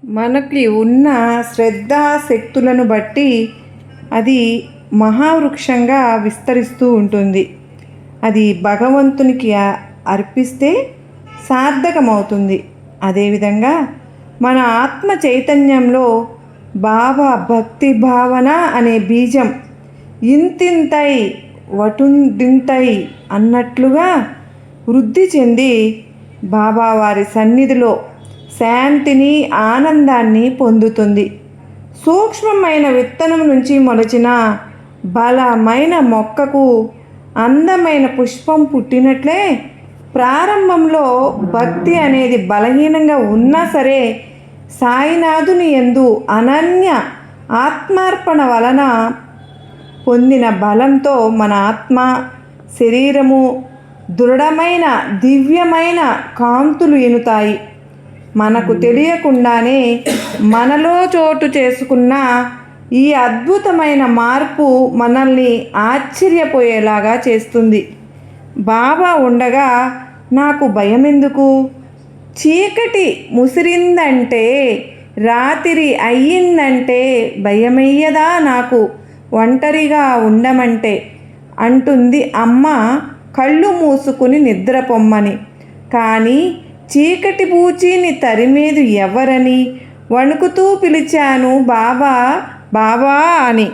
మనకి ఉన్న శ్రద్ధాశక్తులను బట్టి అది మహావృక్షంగా విస్తరిస్తూ ఉంటుంది. అది భగవంతునికి అర్పిస్తే సార్థకమవుతుంది. అదేవిధంగా మన ఆత్మ చైతన్యంలో బాబా భక్తి భావన అనే బీజం ఇంతింతై వటుండింతై అన్నట్లుగా వృద్ధి చెంది బాబావారి సన్నిధిలో శాంతిని, ఆనందాన్ని పొందుతుంది. సూక్ష్మమైన విత్తనం నుంచి మొలచిన బలమైన మొక్కకు అందమైన పుష్పం పుట్టినట్లే ప్రారంభంలో భక్తి అనేది బలహీనంగా ఉన్నా సరే సాయినాథుని యందు అనన్య ఆత్మార్పణ వలన పొందిన బలంతో మన ఆత్మ, శరీరము దృఢమైన దివ్యమైన కాంతులు ఎనుతాయి. మనకు తెలియకుండానే మనలో చోటు చేసుకున్న ఈ అద్భుతమైన మార్పు మనల్ని ఆశ్చర్యపోయేలాగా చేస్తుంది. బాబా ఉండగా నాకు భయం ఎందుకు? చీకటి ముసిరిందంటే, రాత్రి అయ్యిందంటే భయమయ్యదా నాకు ఒంటరిగా ఉండమంటే అంటుంది అమ్మ కళ్ళు మూసుకుని నిద్రపొమ్మని. కానీ చీకటి బూచిని తరిమేది ఎవరని వణుకుతూ పిలిచాను బాబా బాబా అని.